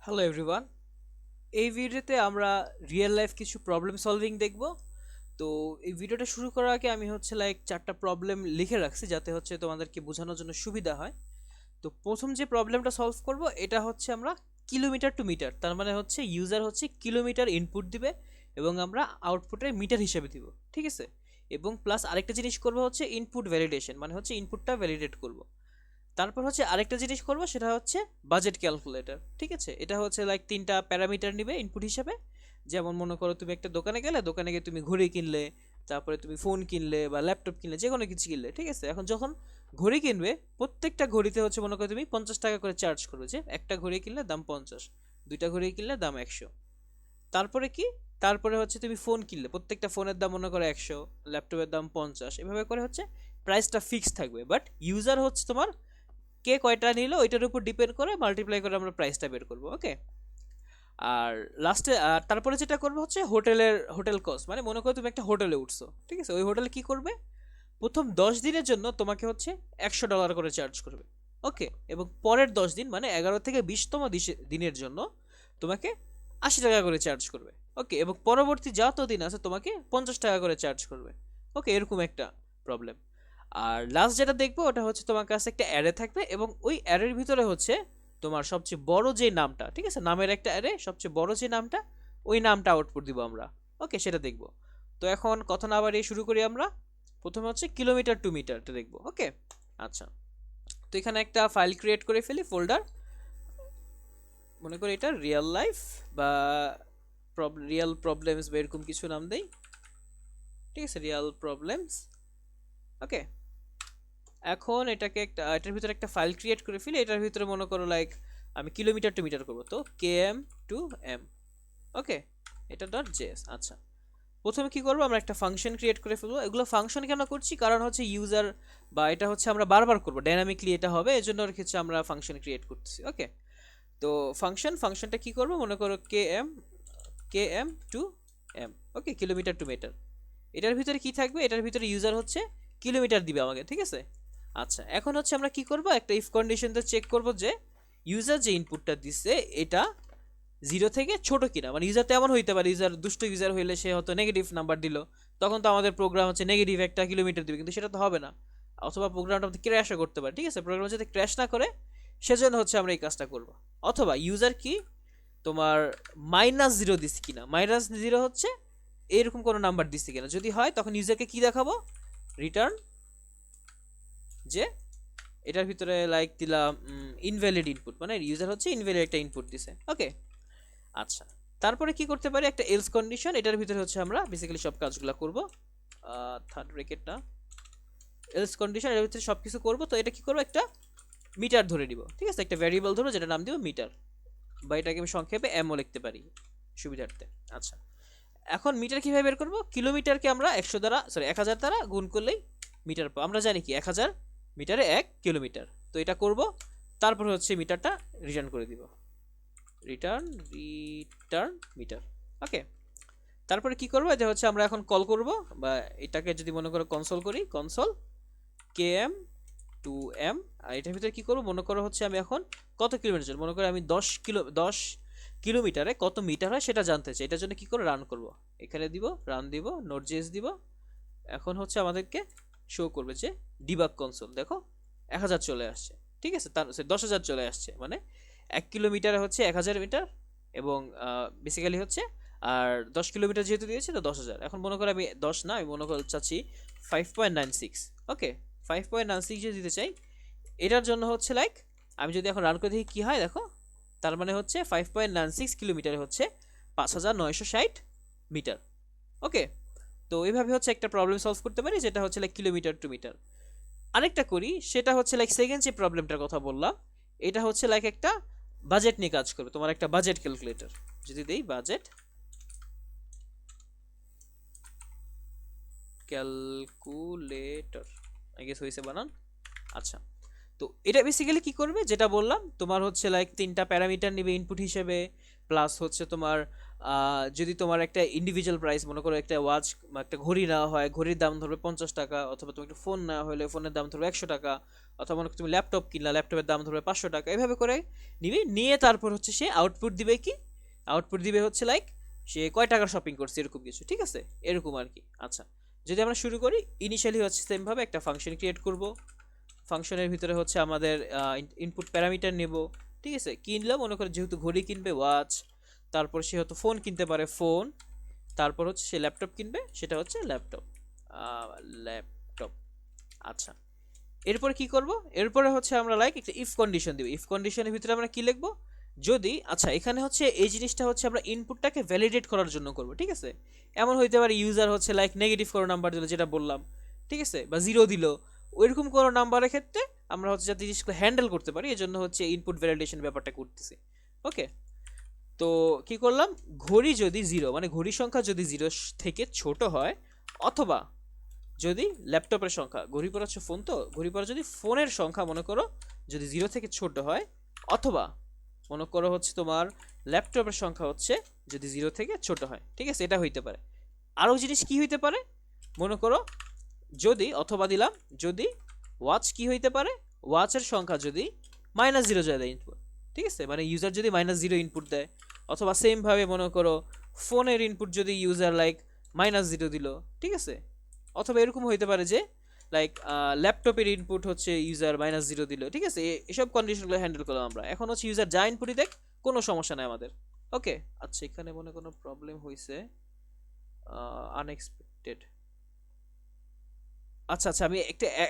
Hello everyone, এই ভিডিওতে আমরা রিয়েল লাইফ কিছু প্রবলেম সলভিং দেখব। তো এই ভিডিওটা শুরু করার আগে আমি চারটা প্রবলেম লিখে রাখছি যাতে তোমাদেরকে বোঝানোর জন্য সুবিধা হয়। তো প্রথম যে প্রবলেমটা সলভ করব এটা হচ্ছে আমরা কিলোমিটার টু মিটার, তার মানে হচ্ছে ইউজার হচ্ছে কিলোমিটার ইনপুট দিবে এবং আমরা আউটপুটে মিটার হিসেবে দিব, ঠিক আছে। এবং প্লাস আরেকটা জিনিস করবো হচ্ছে ইনপুট ভ্যালিডেশন, মানে হচ্ছে ইনপুটটা ভ্যালিডেট করব। তারপর হচ্ছে আরেকটা জিনিস করব, সেটা হচ্ছে বাজেট ক্যালকুলেটর, ঠিক আছে। এটা হচ্ছে তিনটা প্যারামিটার নিবে ইনপুট হিসাবে। যেমন মনে করো তুমি একটা দোকানে গেলে, দোকানে গিয়ে তুমি ঘড়ি কিনলে, তারপরে তুমি ফোন কিনলে বা ল্যাপটপ কিনলে, যে কোনো কিছু কিনলে, ঠিক আছে। এখন যখন ঘড়ি কিনবে, প্রত্যেকটা ঘড়িতে হচ্ছে মনে করো তুমি 50 টাকা করে চার্জ করবে, যে একটা ঘড়ি কিনলে দাম 50, দুইটা ঘড়ি কিনলে দাম 100। তারপরে কি, তারপরে হচ্ছে তুমি ফোন কিনলে, প্রত্যেকটা ফোনের দাম মনে করো 100, ল্যাপটপের দাম 50, এভাবে করে হচ্ছে প্রাইসটা ফিক্স থাকবে। বাট ইউজার হচ্ছে তোমার কে কয়টা নিল ওইটার উপর ডিপেন্ড করে মাল্টিপ্লাই করে আমরা প্রাইসটা বের করবো, ওকে। আর লাস্টে তারপরে যেটা করবে হচ্ছে হোটেল কস্ট, মানে মনে করো তুমি একটা হোটেলে উঠছো, ঠিক আছে। ওই হোটেলে কি করবে, প্রথম 10 দিনের জন্য তোমাকে হচ্ছে $100 করে চার্জ করবে, ওকে। এবং পরের 10 দিন মানে 11 থেকে 20তম দিনের জন্য তোমাকে 80 টাকা করে চার্জ করবে, ওকে। এবং পরবর্তী যত দিন আছে তোমাকে 50 টাকা করে চার্জ করবে, ওকে। এরকম একটা প্রবলেম। আর লাস্ট যেটা দেখবো ওটা হচ্ছে তোমার কাছে একটা অ্যারে থাকবে এবং ওই অ্যারের ভিতরে হচ্ছে তোমার সবচেয়ে বড় যে নামটা, ঠিক আছে, নামের একটা অ্যারে, সবচেয়ে বড় যে নামটা, ওই নামটা আউটপুট দিব আমরা, ওকে। সেটা দেখবো। তো এখন কথা না বাড়িয়ে শুরু করি আমরা। প্রথমে হচ্ছে কিলোমিটার টু মিটারটা দেখবো, ওকে। আচ্ছা, তো এখানে একটা ফাইল ক্রিয়েট করে ফেলি, ফোল্ডার। মনে করি এটা রিয়েল লাইফ বা রিয়েল প্রবলেমস বা এরকম কিছু নাম দেই, ঠিক আছে, রিয়েল প্রবলেমস, ওকে। এখন এটার ভিতরে একটা ফাইল ক্রিয়েট করে ফেলি। এটার ভিতরে মনে করো আমি কিলোমিটার টু মিটার করবো, তো কেএম টু এম, ওকে। এটা ডট জেএস। আচ্ছা, প্রথমে কি করবো, আমরা একটা ফাংশন ক্রিয়েট করে ফেলবো। এগুলো ফাংশন কেন করছি, কারণ হচ্ছে ইউজার বা এটা হচ্ছে আমরা বারবার করবো, ডাইনামিকলি এটা হবে, এজন্য আর কিছু আমরা ফাংশন ক্রিয়েট করতেছি, ওকে। তো ফাংশনটা কি করবো, মনে করো কেএম টু এম, ওকে, কিলোমিটার টু মিটার। এটার ভিতরে কি থাকবে, এটার ভিতরে ইউজার হচ্ছে কিলোমিটার দিবে আমাকে, ঠিক আছে। আচ্ছা, এখন হচ্ছে আমরা কি করব, একটা ইফ কন্ডিশনটা চেক করব যে ইউজার যে ইনপুটটা দিচ্ছে এটা 0 থেকে ছোট কিনা। মানে ইউজার তেমন হইতে পারে, ইউজার দুষ্ট ইউজার হইলে সে হয়তো নেগেটিভ নাম্বার দিল, তখন তো আমাদের প্রোগ্রাম হচ্ছে নেগেটিভ একটা কিলোমিটার দিবে, কিন্তু সেটা তো হবে না। অথবা প্রোগ্রামটা আমাদের ক্র্যাশও করতে পারে, ঠিক আছে। প্রোগ্রাম যাতে ক্র্যাশ না করে সেজন্য হচ্ছে আমরা এই কাজটা করব। অথবা ইউজার কি তোমার -0 দিচ্ছে কিনা, -0 হচ্ছে এরকম কোনো নাম্বার দিচ্ছে কিনা, যদি হয় তখন ইউজারকে কি দেখাবো, রিটার্ন যে এটার ভিতরে দিলাম ইনভ্যালিড ইনপুট, মানে ইউজার হচ্ছে ইনভ্যালিড একটা ইনপুট দিছে, ওকে। আচ্ছা, তারপরে কি করতে পারি, একটা এলস কন্ডিশন, এটার ভিতরে হচ্ছে আমরা বেসিক্যালি সব কাজগুলো করব। থার্ড ব্র্যাকেট না, এলস কন্ডিশন, এর ভিতরে সব কিছু করব। তো এটা কি করব, একটা মিটার ধরে নিব, ঠিক আছে, একটা ভ্যারিয়েবল ধরবো যেটা নাম দিব মিটার, বা এটাকে আমি সংক্ষেপে এমও লিখতে পারি সুবিধার্থে। আচ্ছা, এখন মিটার কিভাবে বের করব, কিলোমিটারকে আমরা 100 দ্বারা, সরি 1000 দ্বারা গুণ করলেই মিটার পাবো। আমরা জানি কি 1000 মিটারে 1 কিলোমিটার। তো এটা করব, তারপর হচ্ছে মিটারটা রিটার্ন করে দিব, রিটার্ন মিটার, ওকে। তারপরে কি করব, এটা হচ্ছে আমরা এখন কল করব, বা এটাকে যদি মনে করো কনসোল করি, কনসোল কেএম টু এম। আর এটার ভিতরে কি করব, মনে করো হচ্ছে আমি এখন কত কিলোমিটার চল, মনে করো আমি 10 কিলোমিটারে কত মিটার হয় সেটা জানতে চাই। এটার জন্য কি করে রান করব, এখানে দিব, রান দিব, নোট জেএস দিব। এখন হচ্ছে আমাদেরকে শো করবে যে ডিবাগ কনসোল, দেখো 1000 চলে আসছে, ঠিক আছে, তার 10,000 চলে আসছে, মানে 1 কিলোমিটারে হচ্ছে 1000 মিটার, এবং বেসিক্যালি হচ্ছে, আর 10 কিলোমিটার যেহেতু দিয়েছে তো 10,000। এখন মনে করো আমি 10 না, আমি মনে করো চাচ্ছি 5.96, ওকে। 5.96 যদি দিতে চাই, এটার জন্য হচ্ছে আমি যদি এখন রান করে দেখি কি হয়, দেখো, তার মানে হচ্ছে 5.96 কিলোমিটার হচ্ছে 5960 মিটার, ওকে। তো এইভাবে হচ্ছে একটা প্রবলেম সলভ করতে পারি, যেটা হচ্ছে কিলোমিটার টু মিটার। আরেকটা করি, সেটা হচ্ছে সেকেন্ড যে প্রবলেমটার কথা বললাম, এটা হচ্ছে একটা বাজেট নিয়ে কাজ করবে, তোমার একটা বাজেট ক্যালকুলেটর। যদি দেই বাজেট ক্যালকুলেটর, আই গেস হয়েছে বানান। আচ্ছা, তো এটা বেসিক্যালি কি করবে, যেটা বললাম, তোমার হচ্ছে তিনটা প্যারামিটার নিবে ইনপুট হিসেবে, প্লাস হচ্ছে তোমার যদি তোমার একটা ইন্ডিভিজুয়াল প্রাইস মনে করো একটা ওয়াচ বা একটা ঘড়ি নেওয়া হয়, ঘড়ির দাম ধরবে 50 টাকা, অথবা তুমি একটা ফোন নেওয়া হলে ফোনের দাম ধরবে 100 টাকা, অথবা মনে করো তুমি ল্যাপটপ কিনলা, ল্যাপটপের দাম ধরবে 500 টাকা, এভাবে করে নিবে, নিয়ে তারপর হচ্ছে সে আউটপুট দিবে কি, আউটপুট দিবে হচ্ছে লাইক সে কয় টাকার শপিং করছে এরকম কিছু, ঠিক আছে, এরকম আর কি। আচ্ছা, যদি আমরা শুরু করি, ইনিশিয়ালি হচ্ছে সেমভাবে একটা ফাংশন ক্রিয়েট করব। ফাংশনের ভিতরে হচ্ছে আমাদের ইনপুট প্যারামিটার নেব, ঠিক আছে। কিনলাম মনে করে যেহেতু ঘড়ি কিনবে ওয়াচ, তারপর সে হয়তো ফোন কিনতে পারে ফোন, তারপর হচ্ছে সে ল্যাপটপ কিনবে সেটা হচ্ছে ল্যাপটপ, ল্যাপটপ। আচ্ছা, এরপরে কি করব, এরপরে হচ্ছে আমরা লাইক একটা ইফ কন্ডিশন দিব। ইফ কন্ডিশনের ভিতরে আমরা কি লিখবো, যদি, আচ্ছা এখানে হচ্ছে এই জিনিসটা হচ্ছে আমরা ইনপুটটাকে ভ্যালিডেট করার জন্য করব, ঠিক আছে। এমন হইতে পারে ইউজার হচ্ছে লাইক নেগেটিভ কোনো নাম্বার দিল, যেটা বললাম, ঠিক আছে, বা জিরো দিল, ওইরকম কোনো নাম্বারের ক্ষেত্রে আমরা হচ্ছে যাতে জিনিসগুলো হ্যান্ডেল করতে পারি, এজন্য হচ্ছে ইনপুট ভ্যালিডেশন ব্যাপারটা করতেছি। ওকে, তো কি করলাম, ঘড়ি যদি জিরো মানে ঘড়ির সংখ্যা যদি জিরো থেকে ছোট হয়, অথবা যদি ল্যাপটপের সংখ্যা, ঘড়ি পর হচ্ছে ফোন, তো ঘড়ি পর যদি ফোনের সংখ্যা মনে করো যদি জিরো থেকে ছোট হয়, অথবা মনে করো হচ্ছে তোমার ল্যাপটপের সংখ্যা হচ্ছে যদি জিরো থেকে ছোট হয়, ঠিক আছে, এটা হইতে পারে। আরও জিনিস কি হইতে পারে, মনে করো যদি, অথবা দিলাম যদি ওয়াচ কি হইতে পারে, ওয়াচের সংখ্যা যদি -0 যায় দেয় ইনপুট, ঠিক আছে, মানে ইউজার যদি -0 ইনপুট দেয়, অথবা সেমভাবে মনে করো ফোনের ইনপুট যদি ইউজার লাইক -0 দিল, ঠিক আছে, অথবা এরকম হইতে পারে যে লাইক ল্যাপটপের ইনপুট হচ্ছে ইউজার -0 দিল, ঠিক আছে, এসব কন্ডিশনগুলো হ্যান্ডেল করলাম আমরা। এখন হচ্ছে ইউজার যা ইনপুটই দেখ, কোনো সমস্যা নাই আমাদের। ওকে, আচ্ছা এখানে মনে কোনো প্রবলেম হয়েছে, আনএক্সপেক্টেড। আচ্ছা আচ্ছা, আমি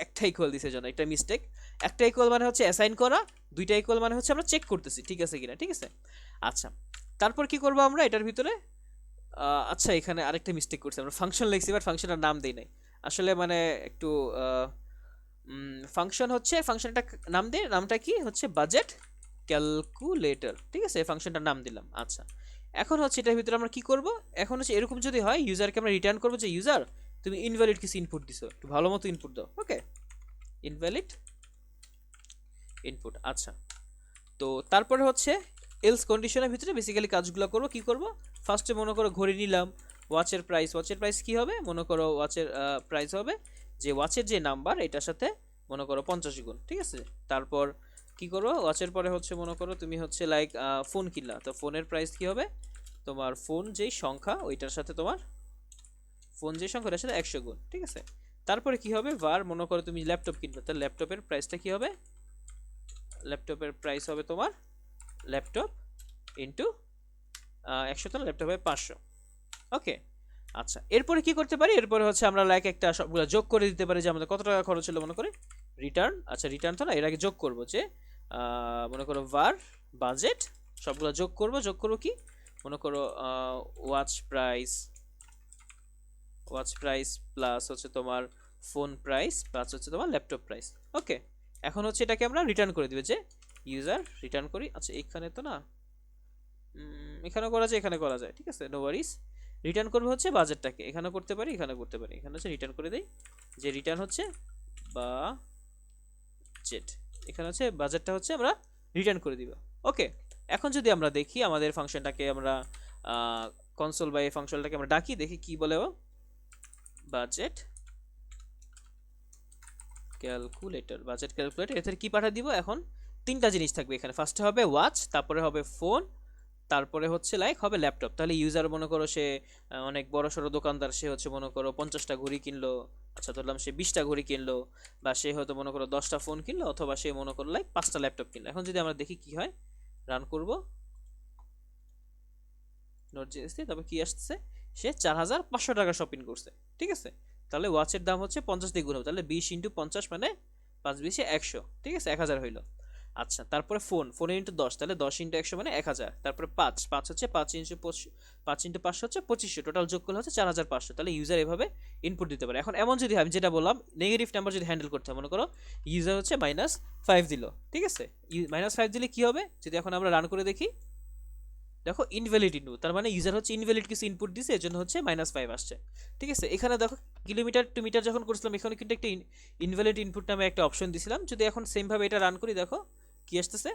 একটা ইকুয়াল দিছে জন্য একটা মিস্টেক। একটা ইকুয়াল মানে হচ্ছে অ্যাসাইন করা, দুইটা ইকুয়াল মানে হচ্ছে আমরা চেক করতেছি ঠিক আছে কিনা, ঠিক আছে। আচ্ছা, তারপর কি করব আমরা এটার ভিতরে, আচ্ছা এখানে আরেকটা মিস্টেক করছি, আমরা ফাংশন লিখছি বাট ফাংশনের নাম দেই নাই আসলে, মানে একটু ফাংশন হচ্ছে, ফাংশনটা নাম দিয়ে, নামটা কি হচ্ছে বাজেট ক্যালকুলেটর, ঠিক আছে, এই ফাংশনটার নাম দিলাম। আচ্ছা, এখন হচ্ছে এটার ভিতরে আমরা কি করব, এখন হচ্ছে এরকম যদি হয় ইউজারকে আমরা রিটার্ন করবো যে ইউজার তুমি ইনভ্যালিড কিছু ইনপুট দিছো, একটু ভালো মতো ইনপুট দাও। ওকে, ইনভ্যালিড ইনপুট। আচ্ছা, তো তারপরে হচ্ছে এলস কন্ডিশনের ভিতরে বেসিক্যালি কাজগুলো করব। কি করব, ফার্স্টে মনে করো ঘড়ি নিলাম, ওয়াচের প্রাইস, ওয়াচের প্রাইস কি হবে, মনে করো ওয়াচের প্রাইস হবে যে ওয়াচের যে নাম্বার এটার সাথে মনে করো 50 গুণ, ঠিক আছে। তারপর কি করো, ওয়াচের পরে হচ্ছে মনে করো তুমি হচ্ছে লাইক ফোন কিনলা, তো ফোনের প্রাইস কি হবে, তোমার ফোন যেই সংখ্যা ওইটার সাথে তোমার ফোন যে সংখ্যা ওটার সাথে 100 গুণ, ঠিক আছে। তারপরে কি হবে, var মনে করো তুমি ল্যাপটপ কিনবে, তাহলে ল্যাপটপের প্রাইসটা কি হবে, ল্যাপটপের প্রাইস হবে তোমার ল্যাপটপ ইন্টু 100, তো ল্যাপটপ হবে 500। ওকে, আচ্ছা এরপরে কি করতে পারি, এরপরে হচ্ছে আমরা লাইক একটা সবগুলো যোগ করে দিতে পারি যে আমাদের কত টাকা খরচ হলো মনে করে রিটার্ন, আচ্ছা রিটার্ন তো না, এর আগে যোগ করব যে মনে করো var বাজেট, সবগুলো যোগ করব, যোগ করব কি মনে করো watch price, watch price plus হচ্ছে তোমার ফোন প্রাইস প্লাস হচ্ছে তোমার ল্যাপটপ প্রাইস। ওকে, এখন হচ্ছে এটাকে আমরা রিটার্ন করে দিবে যে ইউজার রিটার্ন করি। আচ্ছা এখানে তো না, এখানে করা যায়, এখানে করা যায়, ঠিক আছে, নো ওয়ারিস। রিটার্ন করবে হচ্ছে বাজেটটাকে, এখানে করতে পারি, এখানে করতে পারি, এখানে হচ্ছে রিটার্ন করে দেই যে রিটার্ন হচ্ছে বাজেট, এখানে হচ্ছে বাজেটটা হচ্ছে আমরা রিটার্ন করে দিব। ওকে, এখন যদি আমরা দেখি আমাদের ফাংশনটাকে আমরা কনসোল বা এই ফাংশনটাকে আমরা ডাকি, দেখি কি বলে ও, বাজেট ক্যালকুলেটর, বাজেট ক্যালকুলেটর, এতে কি পাঠা দিব, এখন তিনটা জিনিস থাকবে এখানে, ফার্স্টে হবে ওয়াচ, তারপরে হবে ফোন, তারপরে হচ্ছে লাইক হবে ল্যাপটপ। তাহলে ইউজার মনে করো সে অনেক বড় সড়ো দোকানদার, সে হচ্ছে মনে করো 50টা ঘড়ি কিনলো, আচ্ছা ধরলাম সে 20টা ঘড়ি কিনলো, বা সে হয়তো মনে করো 10টা ফোন কিনলো, অথবা সে মনে করো লাইক 5টা ল্যাপটপ কিনলো। এখন যদি আমরা দেখি কি হয়, রান করব নোট.js দিয়ে, তবে কি আসছে, সে 4500 টাকা শপিং করছে, ঠিক আছে। তাহলে ওয়াচের দাম হচ্ছে 50 দিয়ে গুণ হবে, তাহলে 20 ইন্টু 50 মানে 5 20 100, ঠিক আছে, 1000 হইলো। আচ্ছা, তারপরে ফোন, ফোন ইন্টু 10, তাহলে 10 ইন্টু 100 মানে 1000, তারপরে 5 5 হচ্ছে 5 ইন্টু 5 ইন্টু 500 হচ্ছে 2500, টোটাল যোগ করলে হচ্ছে 4500। তাহলে ইউজার এভাবে ইনপুট দিতে পারে। এখন এমন যদি আমি যেটা বললাম নেগেটিভ নাম্বার যদি হ্যান্ডেল করতে হয়, মনে করো ইউজার হচ্ছে -5 দিল, ঠিক আছে, -5 দিলে কি হবে, যদি এখন আমরা রান করে দেখি, দেখো ইনভ্যালিড ইনপুট, তার মানে ইউজার হচ্ছে ইনভ্যালিড কিছু ইনপুট দিছে, এজন্য হচ্ছে -5 আসছে, ঠিক আছে। এখানে দেখো কিলোমিটার টু মিটার যখন করছিলাম, এখানে কিন্তু একটা ইনভ্যালিড ইনপুট নামে একটা অপশন দিছিলাম। যদি এখন সেম ভাবে এটা রান করি, দেখো কি আসতেছে,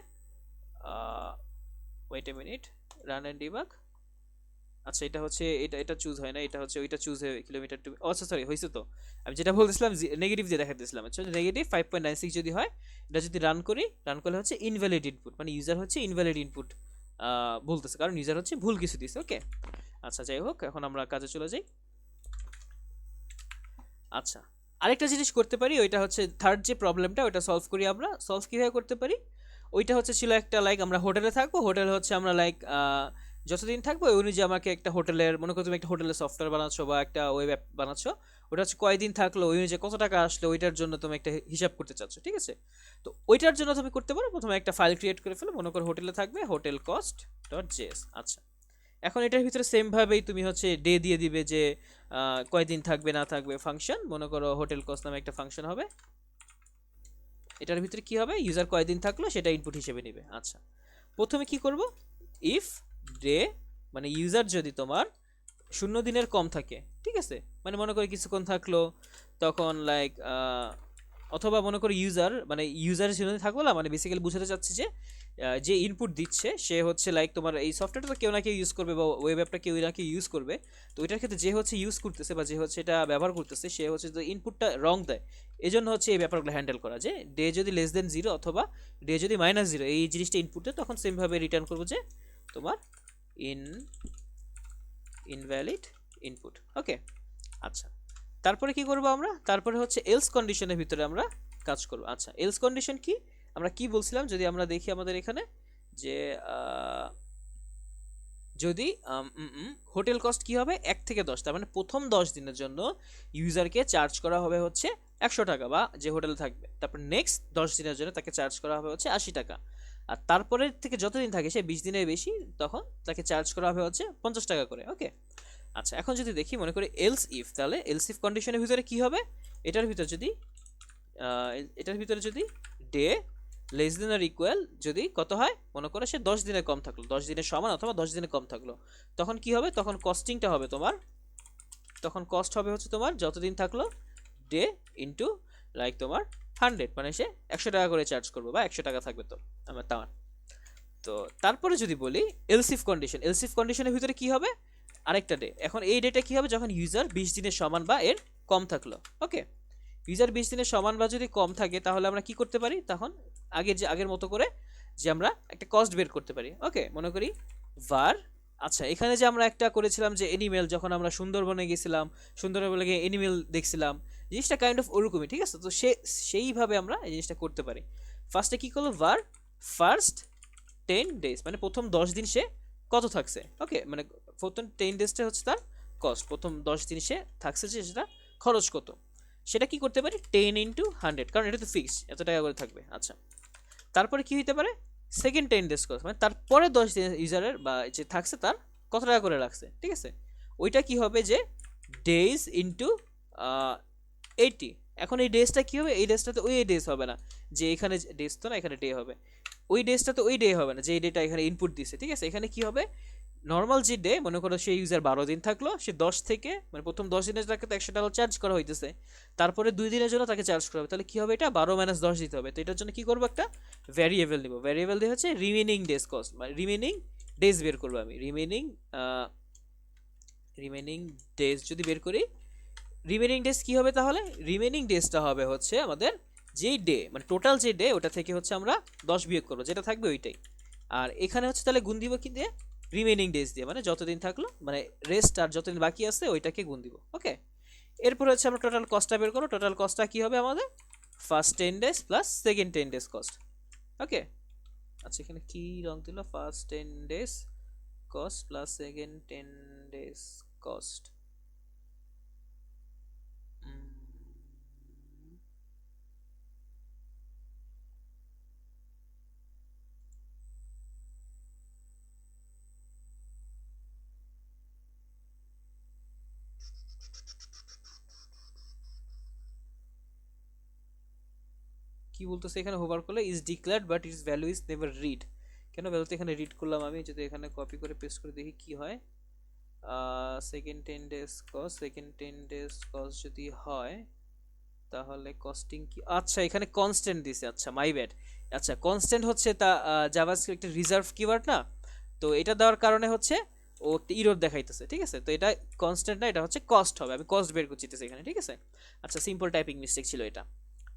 wait a minute, run and debug, আচ্ছা এটা হচ্ছে এটা এটা চুজ হয় না, এটা হচ্ছে ওইটা চুজ হয়ে কিলোমিটার টু, আচ্ছা সরি হয়েছে তো। আমি যেটা বলতেছিলাম নেগেটিভ দিয়ে দেখাতেছিলাম, আচ্ছা নেগেটিভ 5.96 যদি হয়, এটা যদি রান করি, রান করলে হচ্ছে ইনভ্যালিড ইনপুট, মানে ইউজার হচ্ছে ইনভ্যালিড ইনপুট বলতেছে, কারণ ইউজার হচ্ছে ভুল কিছু দিছে। ওকে, আচ্ছা যাই হোক, এখন আমরা কাজে চলে যাই। আচ্ছা, আরেকটা জিনিস করতে পারি, ওইটা হচ্ছে থার্ড যে প্রবলেমটা, ওইটা সলভ করি আমরা। সলভ কীভাবে করতে পারি, ওইটা হচ্ছে ছিল একটা লাইক আমরা হোটেলে থাকবো, হোটেল হচ্ছে আমরা লাইক যতদিন থাকবো ওই অনুযায়ী আমাকে একটা হোটেলের, মনে করো তুমি একটা হোটেলের সফটওয়্যার বানাচ্ছো বা একটা ওয়েব অ্যাপ বানাচ্ছো, ওটা হচ্ছে কয়দিন থাকলো, ওই অনুযায়ী কত টাকা আসলো, ওইটার জন্য তুমি একটা হিসাব করতে চাচ্ছ, ঠিক আছে? তো ওইটার জন্য তুমি করতে পারো, প্রথমে একটা ফাইল ক্রিয়েট করে ফেলো, মনে করো হোটেলে থাকবে হোটেল কস্ট ডট জেএস। আচ্ছা, এখন এটার ভিতরে সেম ভাবেই তুমি হচ্ছে ডে দিয়ে দিবে যে কয়দিন থাকবে না থাকবে, ফাংশন মনে করো হোটেল কস্ট নামে একটা ফাংশন হবে, এটার ভিতরে কি হবে, ইউজার কয়দিন থাকলো সেটা ইনপুট হিসেবে নেবে। আচ্ছা, প্রথমে কি করব, ইফ ডে, মানে ইউজার যদি তোমার 0 দিনের কম থাকে, ঠিক আছে, মানে মনে করি কিছুক্ষণ থাকলো, তখন লাইক অথবা মনে করি ইউজার, মানে ইউজার 0 দিন থাকবো না, মানে বেসিক্যালি বুঝাতে চাচ্ছি যে যে ইনপুট দিচ্ছে সে হচ্ছে লাইক তোমার এই সফটওয়্যারটা তো কেউ না কেউ ইউজ করবে, বা ওয়েব অ্যাপটা কেউ না কেউ ইউজ করবে। তো ওইটার ক্ষেত্রে যে হচ্ছে ইউজ করতেছে বা যে হচ্ছে এটা ব্যবহার করতেছে, সে হচ্ছে যে ইনপুটটা রং দেয়, এই জন্য হচ্ছে এই ব্যাপারগুলো হ্যান্ডেল করা, যে ডে যদি -0 অথবা ডে যদি -0 এই জিনিসটা ইনপুটে, তখন সেমভাবে রিটার্ন করবো যে তোমার ইন ইনভ্যালিড ইনপুট। ওকে, আচ্ছা, তারপরে কি করব আমরা, তারপরে হচ্ছে এলস কন্ডিশনের ভিতরে আমরা কাজ করব। আচ্ছা, এলস কন্ডিশন কি, আমরা কি বলছিলাম, যদি আমরা দেখি আমাদের এখানে যে যদি হোটেল কস্ট কি হবে 1 থেকে 10, তার মানে প্রথম 10 দিনের জন্য ইউজারকে চার্জ করা হবে হচ্ছে 100 টাকা, বা যে হোটেলে থাকবে, তারপর নেক্সট 10 দিনের জন্য তাকে চার্জ করা হবে হচ্ছে 80 টাকা, আর তারপরে থেকে যতদিন থাকে সে 20 দিনের বেশি, তখন তাকে চার্জ করা হবে হচ্ছে 50 টাকা করে। ওকে, আচ্ছা, এখন যদি দেখি মনে করি এলস ইফ, তাহলে এলস ইফ কন্ডিশনের ভিতরে কি হবে, এটার ভিতরে যদি এটার ভিতরে যদি ডে লেস দেন আর ইকুয়াল যদি কত হয়, মনে করো সে 10 দিনের কম থাকলো, 10 দিনের সমান অথবা 10 দিনের কম থাকলো, তখন কি হবে, তখন কস্টিংটা হবে তোমার, তখন কস্ট হবে হচ্ছে তোমার যতদিন থাকলো ডে ইন্টু লাইক তোমার 100, মানে সে 100 টাকা করে চার্জ করবো, বা 100 টাকা থাকবে তো আমার তার। তো তারপরে যদি বলি এলসিফ কন্ডিশন, এলসিফ কন্ডিশনের ভিতরে কি হবে, আরেকটা ডে, এখন এই ডেটা কি হবে, যখন ইউজার 20 দিনের সমান বা এর কম থাকলো। ওকে, ইউজার 20 দিনের সমান বা যদি কম থাকে, তাহলে আমরা কি করতে পারি, তখন আগের মতো করে যে আমরা একটা কস্ট বের করতে পারি। ওকে, মনে করি var, আচ্ছা এখানে যে আমরা একটা করেছিলাম যে এনিমেল, যখন আমরা সুন্দরবনে গেছিলাম, সুন্দরবনে গিয়ে এনিমেল দেখছিলাম, জিনিসটা কাইন্ড অফ ওরকমই, ঠিক আছে? তো সেইভাবে আমরা এই জিনিসটা করতে পারি। ফার্স্টে কি করলো, var ফার্স্ট 10 ডেজ, মানে প্রথম 10 দিন সে কত থাকছে। ওকে, মানে প্রথম 10 ডেজটা হচ্ছে তার কস্ট, প্রথম 10 দিন সে থাকছে যে সেটা খরচ কত, সেটা কি করতে পারি 10 × 100, কারণ এটা তো ফিক্স এত টাকা করে থাকবে। আচ্ছা, তারপরে কি হইতে পারে, সেকেন্ড 10 ডেজ কস্ট, মানে তারপরে 10 দিন ইউজারের বা যে থাকছে তার কত টাকা করে রাখছে, ঠিক আছে, ওইটা কি হবে যে ডেজ ইন্টু 80। এখন এই ডেজটা কি হবে, এই ডেজটা তো ওই ডেজ হবে না, যে এখানে ডেজ তো না, এখানে ডে হবে, ওই ডেজটা তো ওই ডে হবে না যে এই ডেটা এখানে ইনপুট দিছে, ঠিক আছে? এখানে কি হবে, নর্মাল যে ডে, মনে করো সেই ইউজার 12 দিন থাকলো, সে 10 থেকে, মানে প্রথম 10 দিনের তাকে তো 100 টাকা চার্জ করা হইতেছে, তারপরে 2 দিনের জন্য তাকে চার্জ করা হবে, তাহলে কি হবে, এটা 12 - 10 দিতে হবে। তো এটার জন্য কি করবো, একটা ভ্যারিয়েবল নিব, ভ্যারিয়েবল দিয়ে হচ্ছে রিমেনিং ডেজ কস্ট, মানে রিমেনিং ডেজ বের করবো আমি, রিমেনিং ডেজ যদি বের করি, রিমেনিং ডেজ কি হবে, তাহলে রিমেনিং ডেজটা হবে হচ্ছে আমাদের যেই ডে, মানে টোটাল যে ডে ওটা থেকে হচ্ছে আমরা 10 বিয়োগ করবো, যেটা থাকবে ওইটাই, আর এখানে হচ্ছে তাহলে গুণ দিব কি দিয়ে, রিমেনিং ডেজ দিয়ে, মানে যতদিন থাকলো, মানে রেস্ট আর যতদিন বাকি আছে ওইটাকে গুণ দিব। ওকে, এরপর হচ্ছে আমরা টোটাল কস্টটা বের করবো, টোটাল কস্টটা কি হবে আমাদের, first 10 days plus second 10 days cost. Okay, আচ্ছা এখানে কি রং দিল, first 10 days cost plus second 10 days cost. কি বলতেছে এখানে, হোভার করলে is declared but its value is never read, কেন ভ্যালু তো এখানে রিড করলাম আমি, যদি এখানে কপি করে পেস্ট করে দেখি কি হয়, second 10 days cost, second 10 days cost যদি হয়, তাহলে কস্টিং কি, আচ্ছা এখানে কনস্ট্যান্ট দিছে, আচ্ছা মাই ব্যাড। আচ্ছা কনস্ট্যান্ট হচ্ছে তা জাভাস্ক্রিপ্টের রিজার্ভ কিওয়ার্ড না, তো এটা দেওয়ার কারণে হচ্ছে ও ইরর দেখাইতেছে, ঠিক আছে? তো এটা কনস্ট্যান্ট না, এটা হচ্ছে কস্ট হবে, আমি কস্ট বের করতেছি এখানে, ঠিক আছে? আচ্ছা, সিম্পল টাইপিং মিস্টেক ছিল এটা।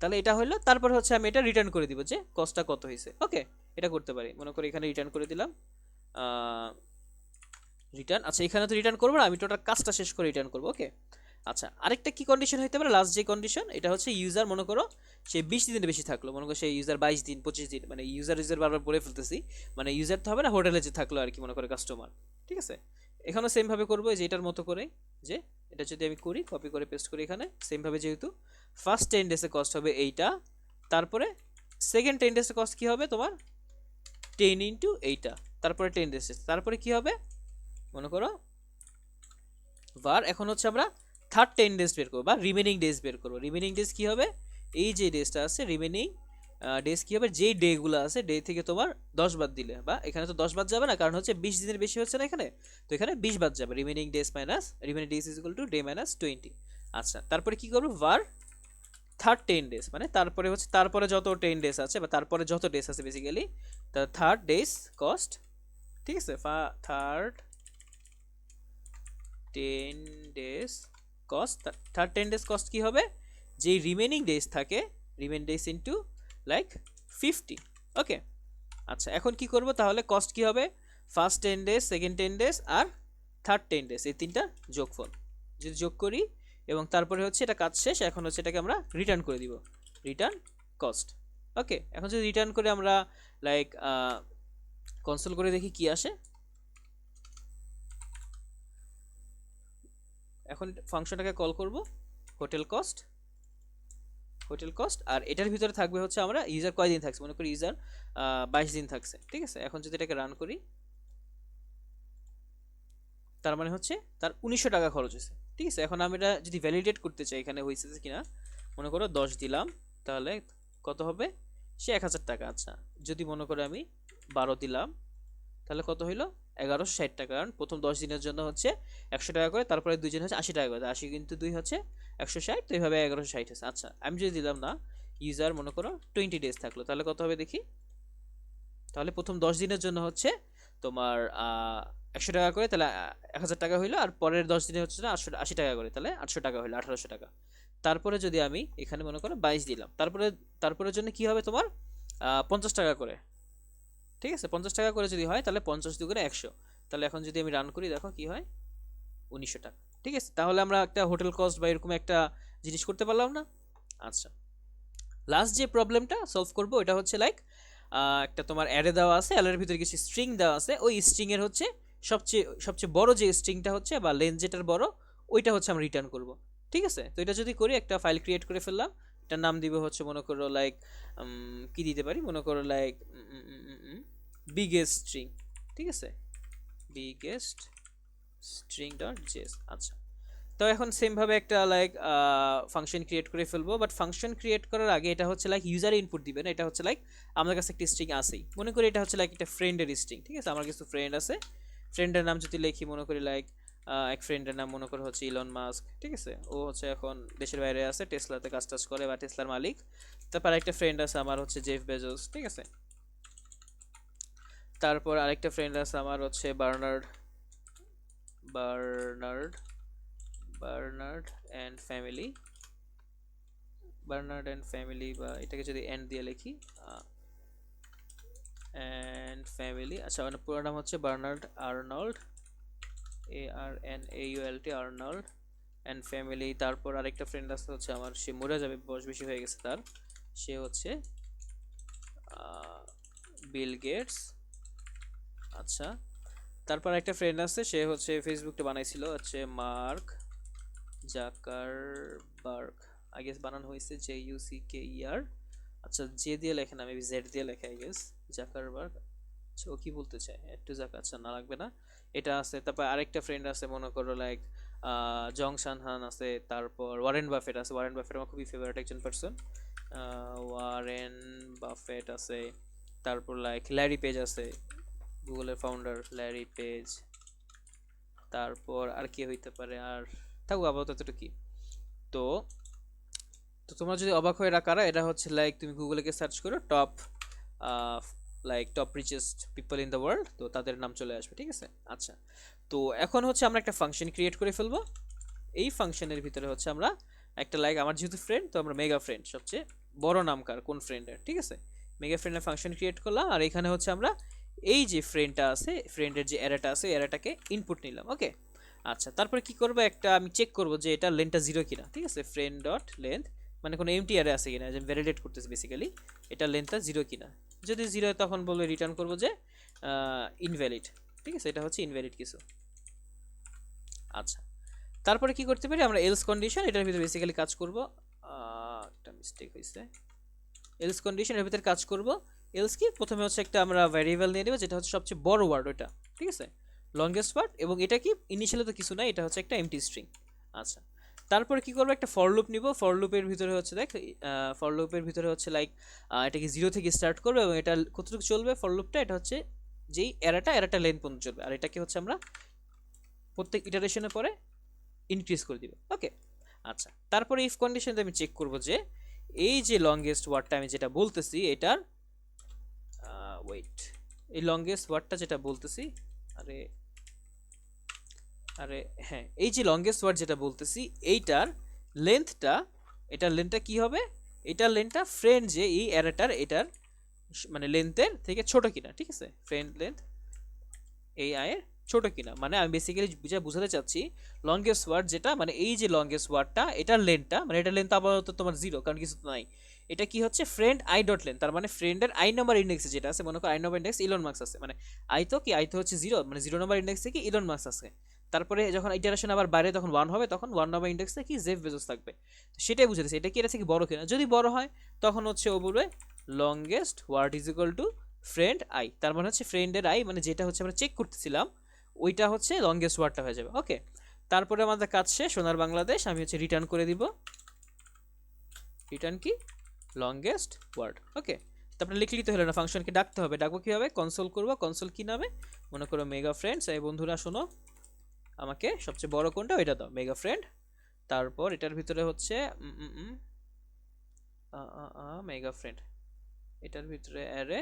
তাহলে এটা হলো, তারপর হচ্ছে আমি এটা রিটার্ন করে দিব যে কস্টটা কত হয়েছে। ওকে, এটা করতে পারি, মনে করি এখানে রিটার্ন করে দিলাম রিটার্ন। আচ্ছা, এখানে তো রিটার্ন করবো না, আমি টোটাল কাজটা শেষ করে রিটার্ন করবো। ওকে, আচ্ছা, আরেকটা কি কন্ডিশন হইতে পারে, লাস্ট যে কন্ডিশন, এটা হচ্ছে ইউজার মনে করো সে 20 দিনের বেশি থাকলো, মনে করো সেই ইউজার 22 দিন 25 দিন, মানে ইউজার বারবার বলে ফেলতেছি, মানে ইউজার তো হবে না, হোটেলে যে থাকলো আর কি, মনে করে কাস্টমার, ঠিক আছে? এখানেও সেম ভাবে করবো, যে এটার মতো করে, যে এটা যদি আমি করি, কপি করে পেস্ট করি এখানে, সেম ভাবে যেহেতু ফার্স্ট 10 ডেজে কস্ট হবে এইটা, তারপরে সেকেন্ড 10 ডেজে কস্ট কি হবে তোমার 10 ইন্টু এইটা, তারপরে 10 ডেজ, তারপরে কি হবে মনে করো var, এখন হচ্ছে আমরা থার্ড 10 ডেজ বের করবো বা রিমেনিং ডেজ বের করবো। রিমেনিং ডেজ কি হবে, এই যে ডেজটা আছে রিমেনিং ডেজ কি হবে, যেই ডেগুলো আছে ডে থেকে তোমার 10 বাদ দিলে, বা এখানে তো 10 বাদ যাবে না, কারণ হচ্ছে 20 দিনের বেশি হচ্ছে না এখানে, তো এখানে 20 বাদ যাবে, remaining days minus remaining days is equal to day minus 20। আচ্ছা, তারপরে কি করবো var থার্ড 10 ডেজ, মানে তারপরে হচ্ছে তারপরে যত 10 ডেজ আছে বা তারপরে যত ডেজ আছে বেসিক্যালি, তা থার্ড ডেজ কস্ট, ঠিক আছে? Third 10 days cost, third 10 days cost কি হবে, যেই রিমেনিং ডেজ থাকে, রিমেন ডেজ ইন্টু লাইক 50। ওকে, আচ্ছা, এখন কি করব তাহলে, কস্ট কি হবে, ফার্স্ট 10 ডেজ, সেকেন্ড 10 ডেজ আর থার্ড 10 ডেজ, এই তিনটা যোগফল যদি যোগ করি, এবং তারপরে হচ্ছে এটা কাজ শেষ, এখন হচ্ছে এটাকে আমরা রিটার্ন করে দিব, রিটার্ন কস্ট। ওকে, এখন যদি রিটার্ন করে আমরা লাইক কনসোল করে দেখি কি আসে। এখন ফাংশনটাকে কল করব হোটেল কস্ট, হোটেল কস্ট, আর এটার ভিতরে থাকবে হচ্ছে আমরা ইউজার কয়দিন থাকছে, মনে করি ইউজার 22 দিন থাকছে, ঠিক আছে? এখন যদি এটাকে রান করি, তার মানে হচ্ছে তার 1900 টাকা খরচ হয়েছে, ঠিক আছে? এখন আমি এটা যদি ভ্যালিডেট করতে চাই এখানে হয়েছে কিনা, মনে করো 10 দিলাম, তাহলে কত হবে, সে 1000 টাকা। আচ্ছা, যদি মনে করো আমি 12 দিলাম, তাহলে কত হইলো 1160 টাকা, কারণ প্রথম 10 দিনের জন্য হচ্ছে 100 টাকা করে, তারপরে দুইজন হচ্ছে 80 টাকা করে, 80 কিন্তু 2 হচ্ছে 160, তো এইভাবে 1160 হচ্ছে। আচ্ছা, আমি যদি দিলাম না, ইউজার মনে করো 20 ডেজ থাকলো, তাহলে কত হবে দেখি, তাহলে প্রথম 10 দিনের জন্য হচ্ছে তোমার 100 টাকা করে, তাহলে 1000 টাকা হইলো, আর পরের 10 দিনে হচ্ছে না 80 টাকা করে, তাহলে 800 টাকা হইলো, 1800 টাকা। তারপরে যদি আমি এখানে মনে করো 22 দিলাম, তারপরে তারপরের জন্য কি হবে তোমার 50 টাকা করে, ঠিক আছে? 50 টাকা করে যদি হয়, তাহলে 50 দুগুণে 100, তাহলে এখন যদি আমি রান করি, দেখো কি হয় 1900 টাকা, ঠিক আছে? তাহলে আমরা একটা হোটেল কস্ট বা এরকম একটা জিনিস করতে পারলাম না। আচ্ছা, লাস্ট যে প্রবলেমটা সলভ করব, এটা হচ্ছে লাইক একটা তোমার অ্যারে দেওয়া আছে, অ্যারের ভিতরে কিছু স্ট্রিং দেওয়া আছে, ওই স্ট্রিং এর হচ্ছে সবচেয়ে সবচেয়ে বড় যে স্ট্রিংটা হচ্ছে বা লেন্থ যেটার বড়, ওইটা হচ্ছে আমরা রিটার্ন করব, ঠিক আছে? তো এটা যদি করি, একটা ফাইল ক্রিয়েট করে ফেললাম, এটার নাম দিব হচ্ছে মনে করো লাইক কি দিতে পারি, মনে করো লাইক বিগেস্ট স্ট্রিং, ঠিক আছে? বিগেস্ট স্ট্রিং ডট জেস। আচ্ছা, তো এখন সেম ভাবে একটা লাইক ফাংশন ক্রিয়েট করে ফেলবো, বাট ফাংশন ক্রিয়েট করার আগে এটা হচ্ছে লাইক ইউজার ইনপুট দিবে না, এটা হচ্ছে লাইক আমার কাছে একটা স্ট্রিং আছেই, মনে করি এটা হচ্ছে লাইক একটা ফ্রেন্ডের স্ট্রিং, ঠিক আছে? আমার কিছু ফ্রেন্ড আছে, ফ্রেন্ডের নাম যদি লিখি, মনে করি লাইক এক ফ্রেন্ডের নাম মনে করো হচ্ছে ইলন মাস্ক, ঠিক আছে? ও হচ্ছে এখন দেশের বাইরে আছে, টেসলাতে কাজ টাজ করে বা টেসলার মালিক। তারপর একটা ফ্রেন্ড আছে আমার হচ্ছে জেফ বেজোস, ঠিক আছে? তারপর আরেকটা ফ্রেন্ড আছে আমার হচ্ছে Bernard Bernard Bernard and family, Bernard and family, বা এটাকে যদি এন্ড দিয়ে লিখি অ্যান্ড ফ্যামিলি। আচ্ছা, মানে পুরো নাম হচ্ছে Bernard Arnault, ARNAULT Arnault and family. তারপর আরেকটা ফ্রেন্ড আছে হচ্ছে আমার, সে মরে যাবে, বয়স বেশি হয়ে গেছে তার, সে হচ্ছে বিল গেটস। আচ্ছা, তারপর একটা ফ্রেন্ড আছে, সে হচ্ছে ফেসবুকটা বানাইছিল, হচ্ছে মার্ক জাকারবার্গ, আই গেস বানানো হয়েছে JUCKER। আচ্ছা, জে দিয়ে লেখে না, মেবি জেড দিয়ে লেখে আই গেস, জাকারবার্গ। আচ্ছা, ও কি বলতে চায়, একটু জাক, আচ্ছা না লাগবে না, এটা আছে। তারপর আরেকটা ফ্রেন্ড আছে মনে করো লাইক জং সানহান আছে, তারপর ওয়ারেন বাফেট আছে, ওয়ারেন বাফেট আমার খুবই ফেভারিট একজন পার্সন, ওয়ারেন বাফেট আছে। তারপর লাইক ল্যারি পেজ আছে, গুগলের ফাউন্ডার ল্যারি পেজ। তারপর আর কি হইতে পারে, আর থাকুক আপাতত এতটুকু। তো তো তোমরা যদি অবাক হয়ে কারা, এটা হচ্ছে লাইক তুমি গুগলে গিয়ে সার্চ করো top like top richest people in the world, তো তাদের নাম চলে আসবে, ঠিক আছে। আচ্ছা, তো এখন হচ্ছে আমরা একটা ফাংশন ক্রিয়েট করে ফেলবো। এই ফাংশনের ভিতরে হচ্ছে আমরা একটা লাইক আমার যেহেতু ফ্রেন্ড, তো আমরা মেগা ফ্রেন্ড, সবচেয়ে বড় নাম কার, কোন ফ্রেন্ডের, ঠিক আছে। মেগা ফ্রেন্ডের ফাংশন ক্রিয়েট করলাম, আর এখানে হচ্ছে আমরা এই যে ফ্রেন্ডটা আছে, ফ্রেন্ডের যে অ্যারেটা আছে, অ্যারেটাকে ইনপুট নিলাম, ওকে। আচ্ছা, তারপরে কি করবো, একটা আমি চেক করবো যে এটা লেন্থটা জিরো কিনা, ঠিক আছে। ফ্রেন্ড ডট লেন্থ মানে কোনো এমটি অ্যারে আছে কিনা, যে ভ্যালিডেট করতেছে বেসিক্যালি এটা লেন্থটা জিরো কিনা। যদি জিরো হয় তখন বলবো রিটার্ন করবো যে ইনভ্যালিড, ঠিক আছে, এটা হচ্ছে ইনভ্যালিড কিছু। আচ্ছা, তারপরে কি করতে পারি আমরা, এলস কন্ডিশন, এটার ভিতরে বেসিক্যালি কাজ করব। একটা মিস্টেক হয়েছে, এলস কন্ডিশন এর ভিতরে কাজ করব। এলস কি, প্রথমে হচ্ছে একটা আমরা ভ্যারিয়েবল নিয়ে নেব যেটা হচ্ছে সবচেয়ে বড় ওয়ার্ড ওটা, ঠিক আছে, লংগেস্ট ওয়ার্ড, এবং এটা কি ইনিশিয়ালি তো কিছু নাই, এটা হচ্ছে একটা এমটি স্ট্রিং। আচ্ছা, তারপরে কি করব, একটা ফর লুপ নিব। ফর লুপের ভিতরে হচ্ছে দেখ, ফর লুপের ভিতরে হচ্ছে লাইক এটাকে জিরো থেকে স্টার্ট করবে, এবং এটা কতটুকু চলবে ফর লুপটা, এটা হচ্ছে যেই এরাটা লেন্থ পর্যন্ত চলবে, আর এটাকে হচ্ছে আমরা প্রত্যেক ইটারেশনের পরে ইনক্রিজ করে দিব, ওকে। আচ্ছা, তারপরে ইফ কন্ডিশনে আমি চেক করব যে এই যে লংগেস্ট ওয়ার্ডটা আমি যেটা বলতেছি এটার ওয়েট, এই লংগেস্ট ওয়ার্ডটা যেটা বলতেছি, আরে আরে হ্যাঁ, এই যে লংগেস্ট ওয়ার্ড যেটা বলতেছি এইটার লেন্থটা, এটার লেন্থটা কি হবে, এটার লেন্থটা ফ্রেন্ড যে এই অ্যারেটার এটার মানে লেন্থের থেকে ছোট কিনা, ঠিক আছে। ফ্রেন্ড লেন্থ এই আয়ের ছোট কিনা, মানে আমি বেসিক্যালি বুঝাতে চাচ্ছি লংগেস্ট ওয়ার্ড যেটা, মানে এই যে লংগেস্ট ওয়ার্ডটা এটার লেন্থটা, মানে এটার লেন্থ আপাতত তোমার জিরো, কারণ কিছু তো নাই। এটা কি হচ্ছে ফ্রেন্ড আই ডট লেন্থ, তার মানে ফ্রেন্ডের আই নাম্বার ইন্ডেক্সে যেটা আছে, মনে করো I number index Elon marks আছে, মানে আই তো কি, আই তো হচ্ছে জিরো, মানে জিরো নাম্বার ইন্ডেক্সে কি ইলন মার্কস আছে। তারপরে যখন ইটারেশন আবার বাইরে তখন ওয়ান হবে, তখন ওয়ান নাম্বার ইন্ডেক্সে কি জেফ বেজোস থাকবে। তো সেটাই বুঝে দিচ্ছে এটা কি, এটা থেকে বড় কিনা, যদি বড় হয় তখন হচ্ছে ও বলবে longest word is equal to friend I, তার মানে হচ্ছে ফ্রেন্ডের আই, মানে যেটা হচ্ছে আমরা চেক করতেছিলাম ওইটা হচ্ছে লংগেস্ট ওয়ার্ডটা হয়ে যাবে, ওকে। তারপরে আমাদের কাজ শেষ, সোনার বাংলাদেশ, আমি হচ্ছে রিটার্ন করে দিব, রিটার্ন কি, লংগেস্ট ওয়ার্ড, ওকে। তারপরে লিখলি তো হলো না, ফাংশনকে ডাকতে হবে, ডাকবো কীভাবে, কনসোল করবো, কনসোল কি নামে, মনে করো মেগা ফ্রেন্ডস। এই বন্ধুরা শোনো, আমাকে সবচেয়ে বড় কোনটা ওইটা দাও, মেগা ফ্রেন্ড। তারপর এটার ভিতরে হচ্ছে মেগা ফ্রেন্ড, এটার ভিতরে অ্যারে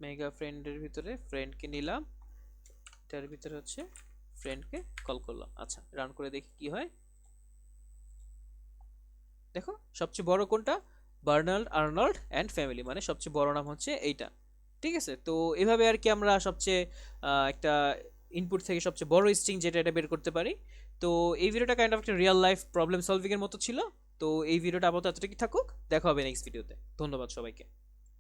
মেগা ফ্রেন্ডের ভিতরে ফ্রেন্ডকে নিলাম, এটার ভিতরে হচ্ছে ফ্রেন্ডকে কল করলাম। আচ্ছা, রান করে দেখি কি হয়। দেখো সবচেয়ে বড় কোনটা, বার্নার্ড আর্নল্ড অ্যান্ড ফ্যামিলি, মানে সবচেয়ে বড় নাম হচ্ছে এইটা, ঠিক আছে। তো এভাবে আর কি আমরা সবচেয়ে একটা ইনপুট থেকে সবচেয়ে বড় স্ট্রিং যেটা এটা বের করতে পারি। তো এই ভিডিওটা কাইন্ড অফ একটা রিয়েল লাইফ প্রবলেম সলভিং এর মতো ছিল। তো এই ভিডিওটা আপাতত এতটুকুই থাকুক, দেখা হবে নেক্সট ভিডিওতে। ধন্যবাদ সবাইকে।